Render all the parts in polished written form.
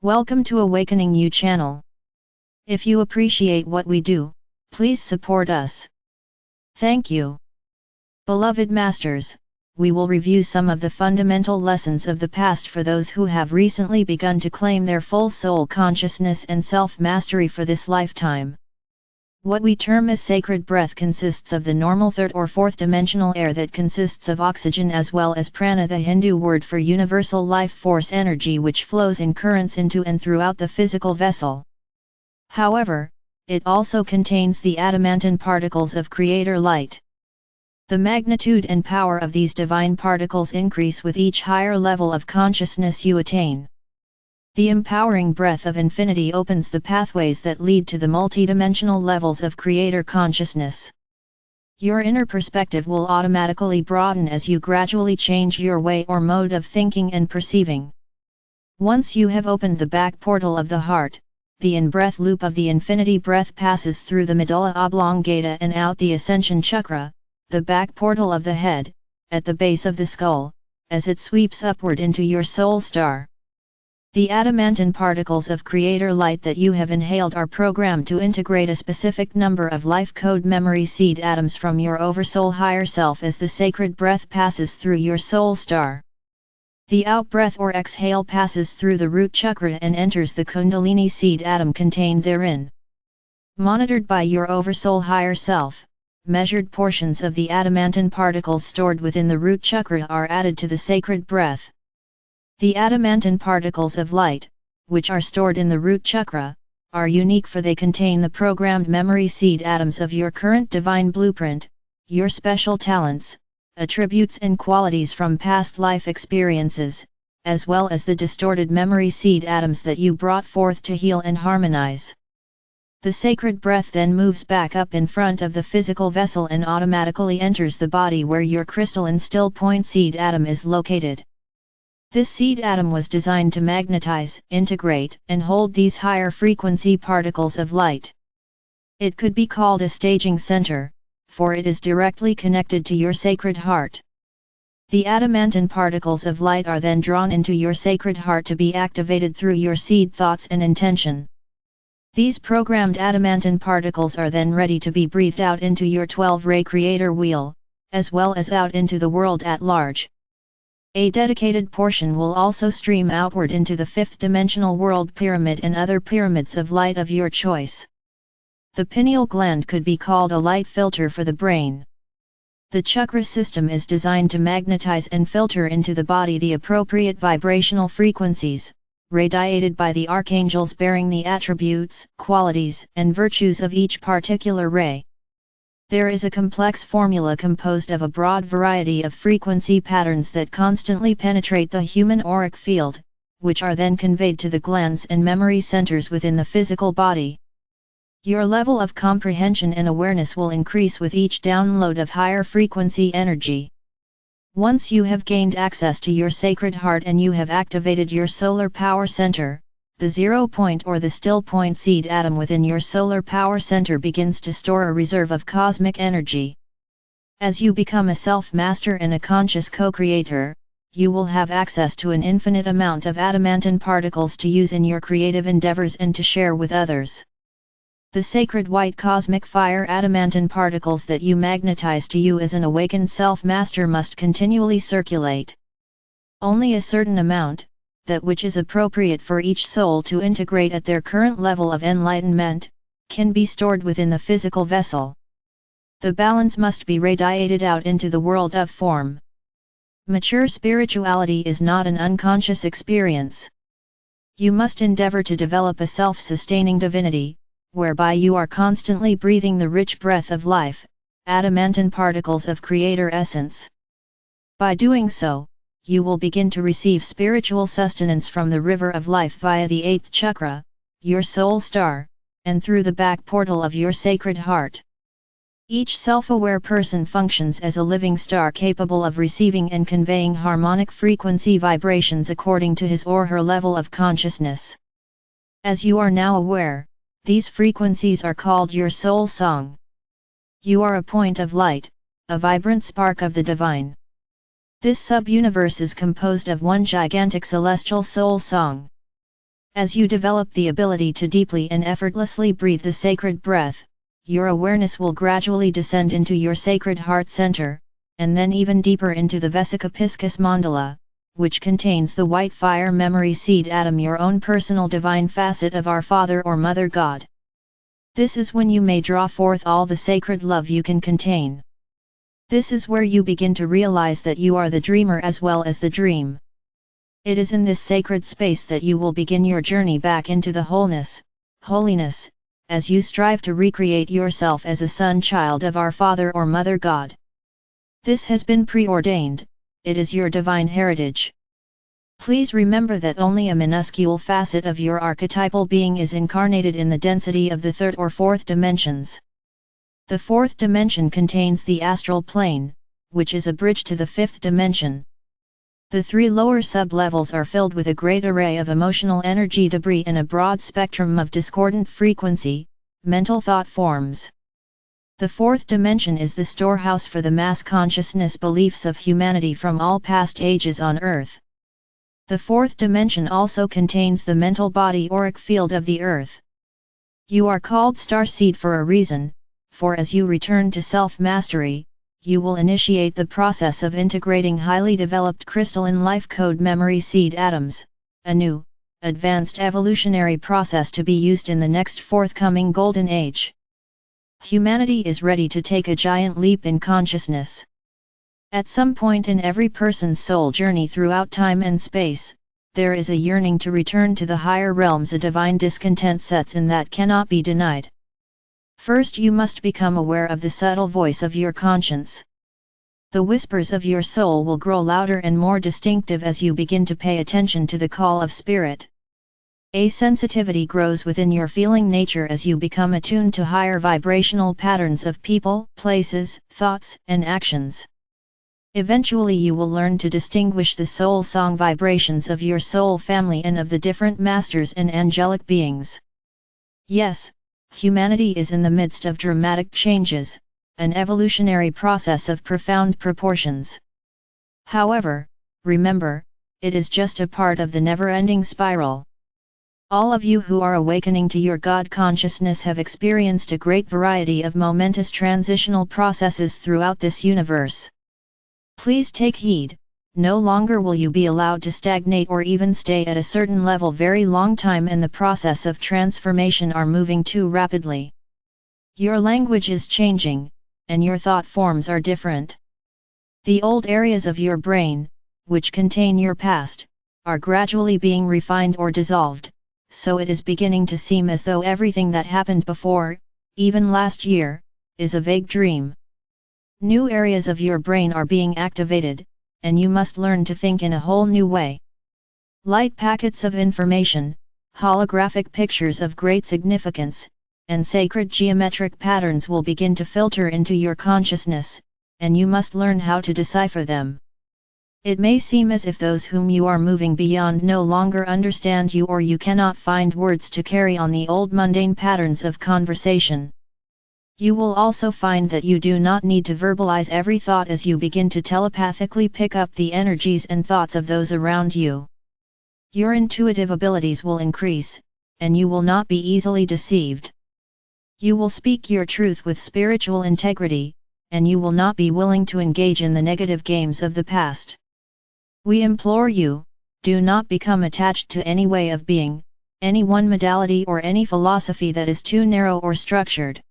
Welcome to Awakening You channel. If you appreciate what we do, please support us. Thank you. Beloved Masters, we will review some of the fundamental lessons of the past for those who have recently begun to claim their full soul consciousness and self-mastery for this lifetime. What we term as sacred breath consists of the normal third or fourth dimensional air that consists of oxygen as well as prana, the Hindu word for universal life force energy, which flows in currents into and throughout the physical vessel. However, it also contains the adamantine particles of creator light. The magnitude and power of these divine particles increase with each higher level of consciousness you attain. The empowering breath of infinity opens the pathways that lead to the multidimensional levels of creator consciousness. Your inner perspective will automatically broaden as you gradually change your way or mode of thinking and perceiving. Once you have opened the back portal of the heart, the in-breath loop of the infinity breath passes through the medulla oblongata and out the Ascension chakra, the back portal of the head, at the base of the skull, as it sweeps upward into your soul star. The adamantine particles of creator light that you have inhaled are programmed to integrate a specific number of life code memory seed atoms from your oversoul higher self as the sacred breath passes through your soul star. The out-breath or exhale passes through the root chakra and enters the kundalini seed atom contained therein. Monitored by your oversoul higher self, measured portions of the adamantine particles stored within the root chakra are added to the sacred breath. The adamantine particles of light, which are stored in the root chakra, are unique for they contain the programmed memory seed atoms of your current divine blueprint, your special talents, attributes and qualities from past life experiences, as well as the distorted memory seed atoms that you brought forth to heal and harmonize. The sacred breath then moves back up in front of the physical vessel and automatically enters the body where your crystalline still point seed atom is located. This seed atom was designed to magnetize, integrate, and hold these higher frequency particles of light. It could be called a staging center, for it is directly connected to your sacred heart. The adamantine particles of light are then drawn into your sacred heart to be activated through your seed thoughts and intention. These programmed adamantine particles are then ready to be breathed out into your 12-ray creator wheel, as well as out into the world at large. A dedicated portion will also stream outward into the fifth dimensional world pyramid and other pyramids of light of your choice. The pineal gland could be called a light filter for the brain. The chakra system is designed to magnetize and filter into the body the appropriate vibrational frequencies, radiated by the archangels bearing the attributes, qualities, and virtues of each particular ray. There is a complex formula composed of a broad variety of frequency patterns that constantly penetrate the human auric field, which are then conveyed to the glands and memory centers within the physical body. Your level of comprehension and awareness will increase with each download of higher frequency energy. Once you have gained access to your sacred heart and you have activated your solar power center, the 0 point or the still point seed atom within your solar power center begins to store a reserve of cosmic energy. As you become a self-master and a conscious co-creator, you will have access to an infinite amount of adamantine particles to use in your creative endeavors and to share with others. The sacred white cosmic fire adamantine particles that you magnetize to you as an awakened self-master must continually circulate. Only a certain amount, that which is appropriate for each soul to integrate at their current level of enlightenment, can be stored within the physical vessel. The balance must be radiated out into the world of form. Mature spirituality is not an unconscious experience. You must endeavor to develop a self-sustaining divinity, whereby you are constantly breathing the rich breath of life, adamantine particles of creator essence. By doing so, you will begin to receive spiritual sustenance from the river of life via the 8th chakra, your soul star, and through the back portal of your sacred heart. Each self-aware person functions as a living star capable of receiving and conveying harmonic frequency vibrations according to his or her level of consciousness. As you are now aware, these frequencies are called your soul song. You are a point of light, a vibrant spark of the divine. This sub-universe is composed of one gigantic celestial soul song. As you develop the ability to deeply and effortlessly breathe the sacred breath, your awareness will gradually descend into your sacred heart center, and then even deeper into the Vesika Piscis Mandala, which contains the white fire memory seed atom, your own personal divine facet of our Father or Mother God. This is when you may draw forth all the sacred love you can contain. This is where you begin to realize that you are the dreamer as well as the dream. It is in this sacred space that you will begin your journey back into the wholeness, holiness, as you strive to recreate yourself as a son child of our Father or Mother God. This has been preordained, it is your divine heritage. Please remember that only a minuscule facet of your archetypal being is incarnated in the density of the third or fourth dimensions. The fourth dimension contains the astral plane, which is a bridge to the fifth dimension. The three lower sub-levels are filled with a great array of emotional energy debris and a broad spectrum of discordant frequency, mental thought forms. The fourth dimension is the storehouse for the mass consciousness beliefs of humanity from all past ages on Earth. The fourth dimension also contains the mental body auric field of the Earth. You are called starseed for a reason, for as you return to self-mastery, you will initiate the process of integrating highly developed crystalline life code memory seed atoms, a new, advanced evolutionary process to be used in the next forthcoming golden age. Humanity is ready to take a giant leap in consciousness. At some point in every person's soul journey throughout time and space, there is a yearning to return to the higher realms. A divine discontent sets in that cannot be denied. First, you must become aware of the subtle voice of your conscience. The whispers of your soul will grow louder and more distinctive as you begin to pay attention to the call of spirit. A sensitivity grows within your feeling nature as you become attuned to higher vibrational patterns of people, places, thoughts, and actions. Eventually you will learn to distinguish the soul song vibrations of your soul family and of the different masters and angelic beings. Yes, humanity is in the midst of dramatic changes, an evolutionary process of profound proportions. However, remember, it is just a part of the never-ending spiral. All of you who are awakening to your God consciousness have experienced a great variety of momentous transitional processes throughout this universe. Please take heed, no longer will you be allowed to stagnate or even stay at a certain level very long time, and the process of transformation are moving too rapidly. Your language is changing, and your thought forms are different. The old areas of your brain, which contain your past, are gradually being refined or dissolved, so it is beginning to seem as though everything that happened before, even last year, is a vague dream. New areas of your brain are being activated, and you must learn to think in a whole new way. Light packets of information, holographic pictures of great significance, and sacred geometric patterns will begin to filter into your consciousness, and you must learn how to decipher them. It may seem as if those whom you are moving beyond no longer understand you, or you cannot find words to carry on the old mundane patterns of conversation. You will also find that you do not need to verbalize every thought as you begin to telepathically pick up the energies and thoughts of those around you. Your intuitive abilities will increase, and you will not be easily deceived. You will speak your truth with spiritual integrity, and you will not be willing to engage in the negative games of the past. We implore you, do not become attached to any way of being, any one modality or any philosophy that is too narrow or structured.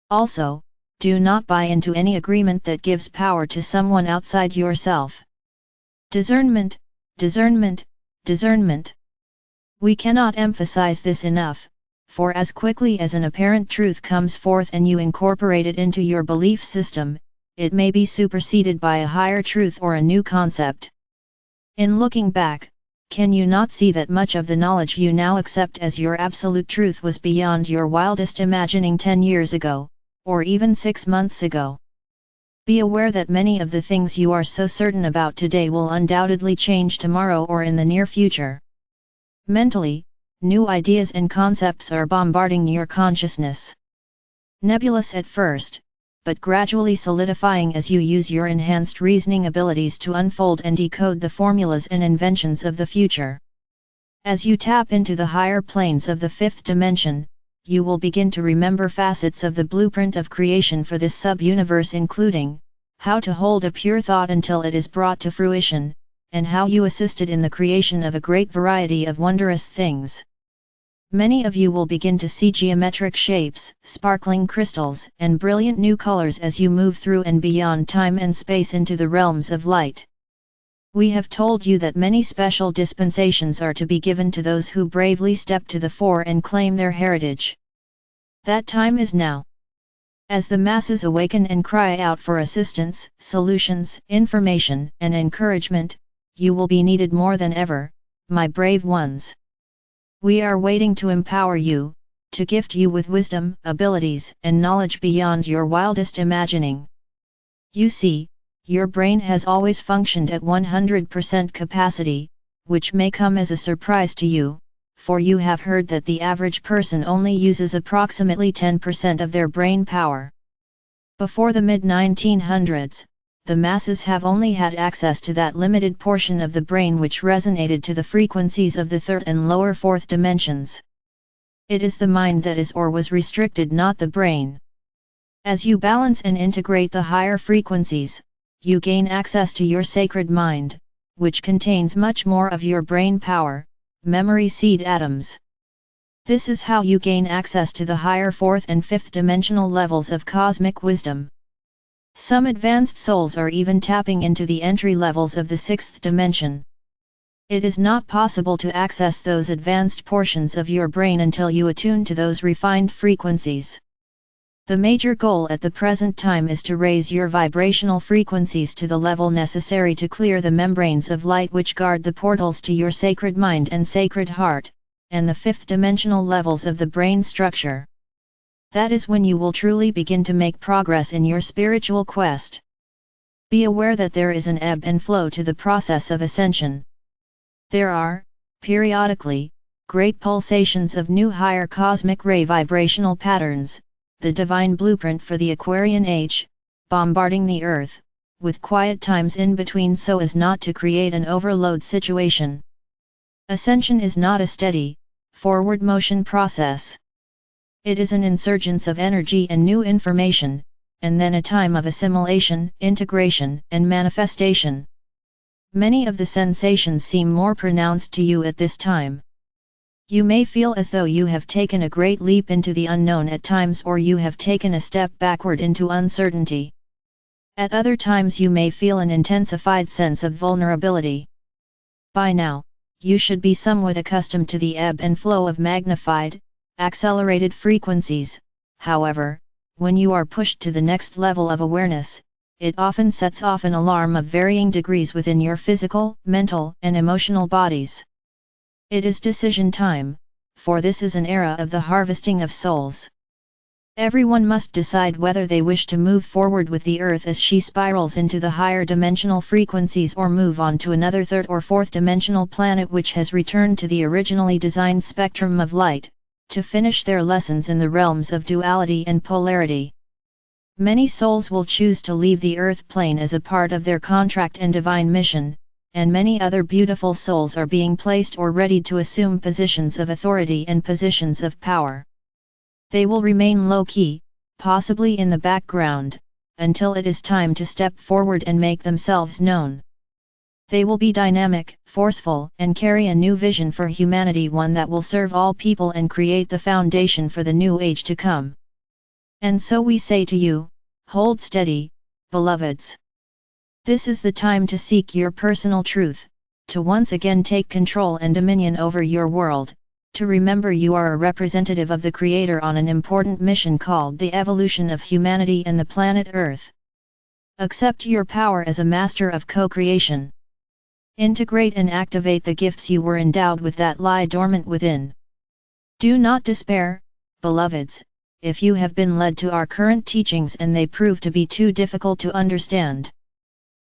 Also, do not buy into any agreement that gives power to someone outside yourself. Discernment, discernment, discernment. We cannot emphasize this enough, for as quickly as an apparent truth comes forth and you incorporate it into your belief system, it may be superseded by a higher truth or a new concept. In looking back, can you not see that much of the knowledge you now accept as your absolute truth was beyond your wildest imagining 10 years ago, or even 6 months ago? Be aware that many of the things you are so certain about today will undoubtedly change tomorrow or in the near future. Mentally, new ideas and concepts are bombarding your consciousness. Nebulous at first, but gradually solidifying as you use your enhanced reasoning abilities to unfold and decode the formulas and inventions of the future. As you tap into the higher planes of the fifth dimension, you will begin to remember facets of the blueprint of creation for this sub-universe, including how to hold a pure thought until it is brought to fruition, and how you assisted in the creation of a great variety of wondrous things. Many of you will begin to see geometric shapes, sparkling crystals, and brilliant new colors as you move through and beyond time and space into the realms of light. We have told you that many special dispensations are to be given to those who bravely step to the fore and claim their heritage. That time is now. As the masses awaken and cry out for assistance, solutions, information, and encouragement, you will be needed more than ever, my brave ones. We are waiting to empower you, to gift you with wisdom, abilities, and knowledge beyond your wildest imagining. You see, your brain has always functioned at 100% capacity, which may come as a surprise to you, for you have heard that the average person only uses approximately 10% of their brain power. Before the mid-1900s, the masses have only had access to that limited portion of the brain which resonated to the frequencies of the third and lower fourth dimensions. It is the mind that is or was restricted, not the brain. As you balance and integrate the higher frequencies, you gain access to your sacred mind, which contains much more of your brain power, memory seed atoms. This is how you gain access to the higher fourth and fifth dimensional levels of cosmic wisdom. Some advanced souls are even tapping into the entry levels of the sixth dimension. It is not possible to access those advanced portions of your brain until you attune to those refined frequencies. The major goal at the present time is to raise your vibrational frequencies to the level necessary to clear the membranes of light which guard the portals to your sacred mind and sacred heart, and the fifth dimensional levels of the brain structure. That is when you will truly begin to make progress in your spiritual quest. Be aware that there is an ebb and flow to the process of ascension. There are, periodically, great pulsations of new higher cosmic ray vibrational patterns, the divine blueprint for the Aquarian age, bombarding the earth, with quiet times in between so as not to create an overload situation. Ascension is not a steady, forward motion process. It is an insurgence of energy and new information, and then a time of assimilation, integration, and manifestation. Many of the sensations seem more pronounced to you at this time. You may feel as though you have taken a great leap into the unknown at times, or you have taken a step backward into uncertainty. At other times you may feel an intensified sense of vulnerability. By now, you should be somewhat accustomed to the ebb and flow of magnified, accelerated frequencies. However, when you are pushed to the next level of awareness, it often sets off an alarm of varying degrees within your physical, mental, and emotional bodies. It is decision time, for this is an era of the harvesting of souls. Everyone must decide whether they wish to move forward with the earth as she spirals into the higher dimensional frequencies, or move on to another third or fourth dimensional planet which has returned to the originally designed spectrum of light, to finish their lessons in the realms of duality and polarity. Many souls will choose to leave the earth plane as a part of their contract and divine mission, and many other beautiful souls are being placed or ready to assume positions of authority and positions of power. They will remain low-key, possibly in the background, until it is time to step forward and make themselves known. They will be dynamic, forceful, and carry a new vision for humanity, one that will serve all people and create the foundation for the new age to come. And so we say to you, hold steady, beloveds. This is the time to seek your personal truth, to once again take control and dominion over your world, to remember you are a representative of the Creator on an important mission called the evolution of humanity and the planet Earth. Accept your power as a master of co-creation. Integrate and activate the gifts you were endowed with that lie dormant within. Do not despair, beloveds, if you have been led to our current teachings and they prove to be too difficult to understand.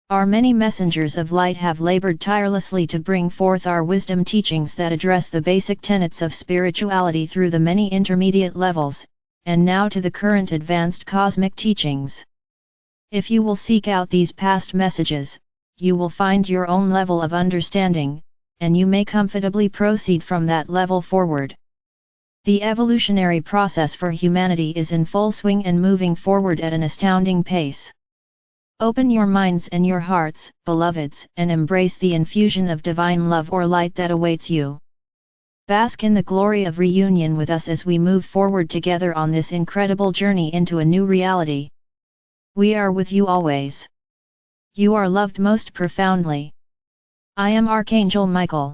Our many messengers of light have labored tirelessly to bring forth our wisdom teachings that address the basic tenets of spirituality through the many intermediate levels, and now to the current advanced cosmic teachings. If you will seek out these past messages, you will find your own level of understanding, and you may comfortably proceed from that level forward. The evolutionary process for humanity is in full swing and moving forward at an astounding pace. Open your minds and your hearts, beloveds, and embrace the infusion of divine love or light that awaits you. Bask in the glory of reunion with us as we move forward together on this incredible journey into a new reality. We are with you always. You are loved most profoundly. I am Archangel Michael.